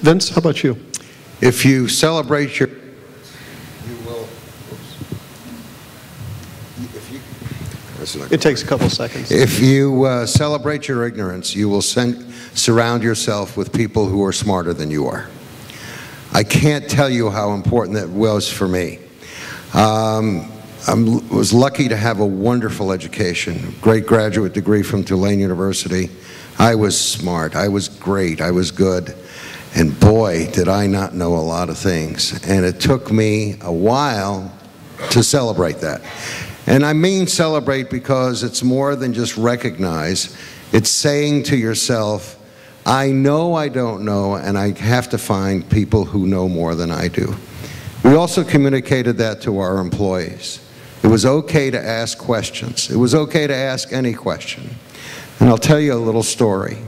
Vince, how about you? If you celebrate your, you will. It takes a couple seconds. If you celebrate your ignorance, you will surround yourself with people who are smarter than you are. I can't tell you how important that was for me. I was lucky to have a wonderful education, great graduate degree from Dolan University. I was smart, I was great, I was good. And boy, did I not know a lot of things. And it took me a while to celebrate that. And I mean celebrate because it's more than just recognize. It's saying to yourself, I know I don't know, and I have to find people who know more than I do. We also communicated that to our employees. It was okay to ask questions. It was okay to ask any question. And I'll tell you a little story.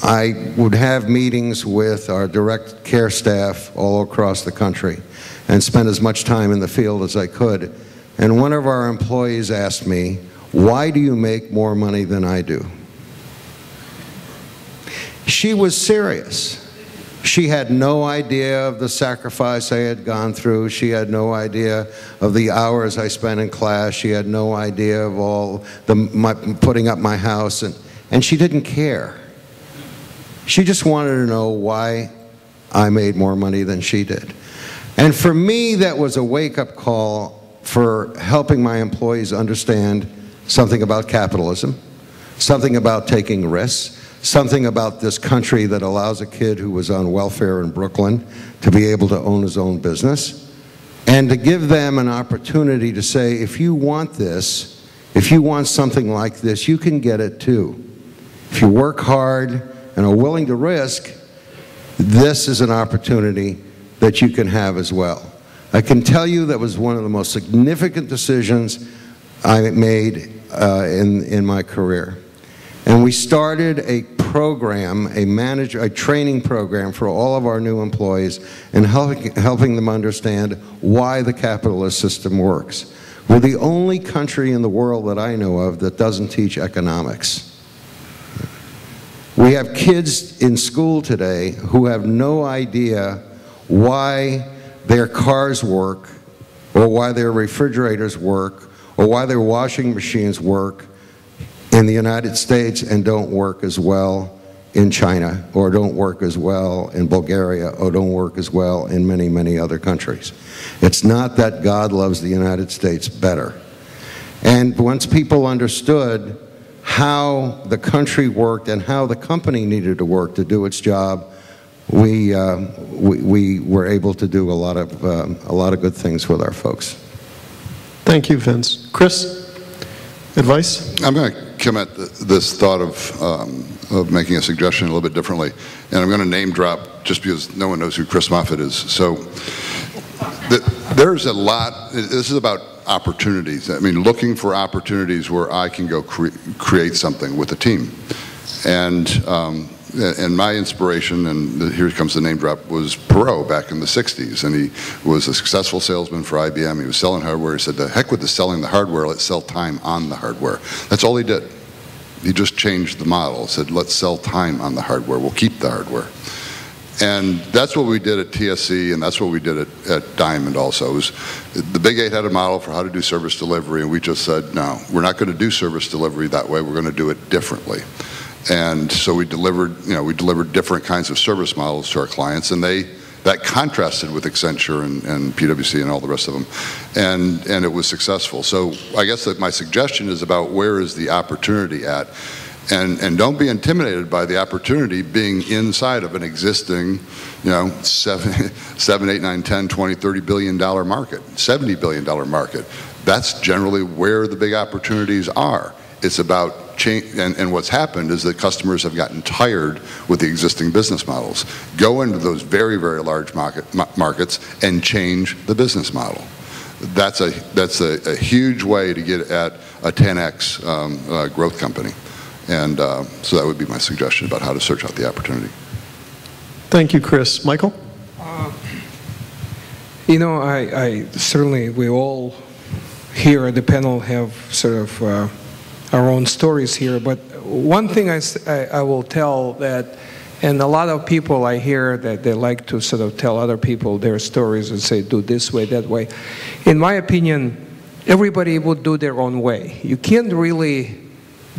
I would have meetings with our direct care staff all across the country and spend as much time in the field as I could. And one of our employees asked me, why do you make more money than I do? She was serious. She had no idea of the sacrifice I had gone through. She had no idea of the hours I spent in class. She had no idea of all the putting up my house, and she didn't care. She just wanted to know why I made more money than she did. And for me, that was a wake-up call for helping my employees understand something about capitalism, something about taking risks, something about this country that allows a kid who was on welfare in Brooklyn to be able to own his own business, and to give them an opportunity to say, if you want this, if you want something like this, you can get it too. If you work hard and are willing to risk, this is an opportunity that you can have as well. I can tell you that was one of the most significant decisions I made in my career. And we started a program, a training program for all of our new employees and helping them understand why the capitalist system works. We're the only country in the world that I know of that doesn't teach economics. We have kids in school today who have no idea why their cars work, or why their refrigerators work, or why their washing machines work in the United States and don't work as well in China, or don't work as well in Bulgaria, or don't work as well in many, many other countries. It's not that God loves the United States better. And once people understood how the country worked and how the company needed to work to do its job, we were able to do a lot of good things with our folks. Thank you, Vince. Chris, advice? I'm going to come at this thought of making a suggestion a little bit differently, and I'm going to name drop just because no one knows who Chris Moffitt is. So there's a lot. This is about opportunities. I mean, looking for opportunities where I can go create something with a team. And my inspiration, and here comes the name drop, was Perot back in the 60s. And he was a successful salesman for IBM. He was selling hardware. He said, the heck with the selling the hardware, let's sell time on the hardware. That's all he did. He just changed the model, said, let's sell time on the hardware. We'll keep the hardware. And that's what we did at TSC, and that's what we did at Diamond also. It was the Big 8 had a model for how to do service delivery, and we just said, no, we're not going to do service delivery that way. We're going to do it differently. And so we delivered different kinds of service models to our clients, and that contrasted with Accenture and PwC and all the rest of them, and it was successful. So I guess that my suggestion is about where is the opportunity at. And don't be intimidated by the opportunity being inside of an existing, 7, 8, 9, 10, 20, $30 billion market, $70 billion market. That's generally where the big opportunities are. It's about change, and what's happened is that customers have gotten tired with the existing business models. Go into those very, very large markets and change the business model. That's a huge way to get at a 10x growth company. And so that would be my suggestion about how to search out the opportunity. Thank you, Chris. Michael? I certainly, we all here at the panel have sort of our own stories here, but one thing I will tell that And a lot of people I hear that they like to sort of tell other people their stories and say, do this way, that way. In my opinion, everybody would do their own way. You can't really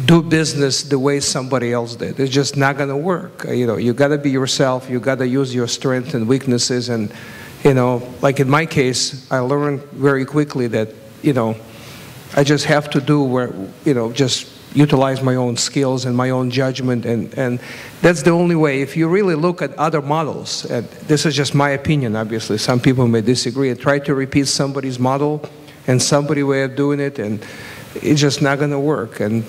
do business the way somebody else did. It's just not going to work. You know, you got to be yourself. You got to use your strengths and weaknesses. And, you know, like in my case, I learned very quickly that, you know, I just have to do where, you know, just utilize my own skills and my own judgment, and that's the only way. If you really look at other models, and this is just my opinion, obviously, some people may disagree, and try to repeat somebody's model and somebody's way of doing it, and it's just not going to work. And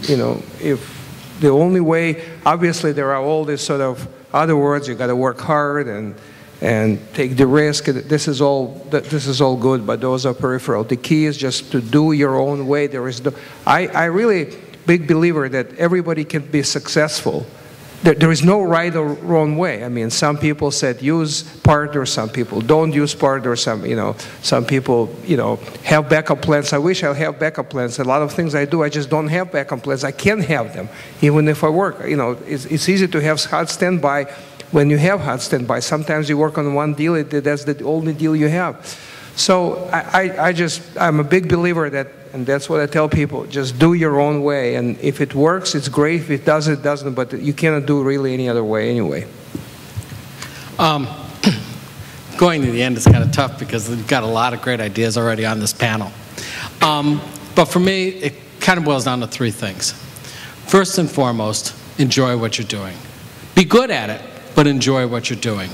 you know, if the only way, obviously there are all these sort of other words, you got to work hard and take the risk. This is all good, but those are peripheral. The key is just to do your own way. There is I really big believer that everybody can be successful. There is no right or wrong way. I mean, some people said use partners, some people don't use partners, some people, have backup plans. I wish I have backup plans. A lot of things I do, I just don't have backup plans. I can't have them, even if I work. It's easy to have hot standby when you have hot standby. Sometimes you work on one deal, that's the only deal you have. So I'm a big believer that, and that's what I tell people, just do your own way. And if it works, it's great. If it doesn't, it doesn't. But you cannot do really any other way anyway. Going to the end is kind of tough because we've got a lot of great ideas already on this panel. But for me, it kind of boils down to three things. First and foremost, enjoy what you're doing. Be good at it, but enjoy what you're doing.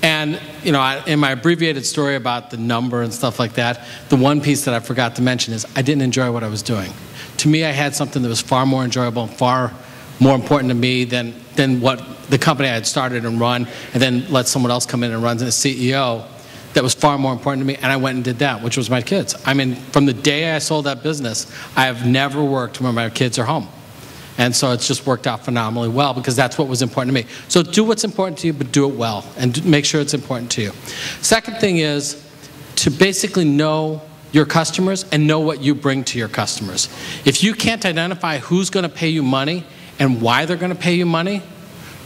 And, in my abbreviated story about the number and stuff like that, the one piece that I forgot to mention is I didn't enjoy what I was doing. To me, I had something that was far more enjoyable and far more important to me than what the company I had started and run, and then let someone else come in and run as CEO. That was far more important to me, and I went and did that, which was my kids. I mean, from the day I sold that business, I have never worked when my kids are home. And so it's just worked out phenomenally well because that's what was important to me. So do what's important to you, but do it well and make sure it's important to you. Second thing is to basically know your customers and know what you bring to your customers. If you can't identify who's going to pay you money and why they're going to pay you money,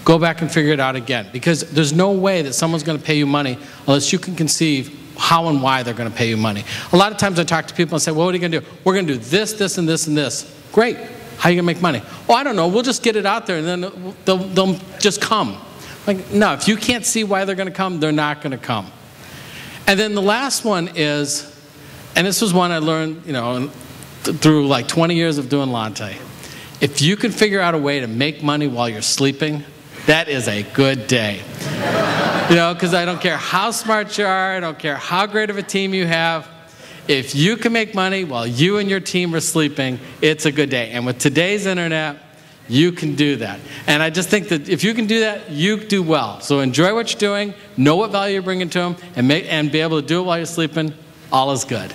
go back and figure it out again. Because there's no way that someone's going to pay you money unless you can conceive how and why they're going to pay you money. A lot of times I talk to people and say, well, what are you going to do? We're going to do this, this, and this, and this. Great. How are you going to make money? Oh, I don't know. We'll just get it out there, and then they'll just come. Like, no, if you can't see why they're going to come, they're not going to come. And then the last one is, and this was one I learned, through like 20 years of doing Lante. If you can figure out a way to make money while you're sleeping, that is a good day. Because I don't care how smart you are, I don't care how great of a team you have. If you can make money while you and your team are sleeping, it's a good day. And with today's internet, you can do that. And I just think that if you can do that, you do well. So enjoy what you're doing, know what value you're bringing to them, and be able to do it while you're sleeping. All is good.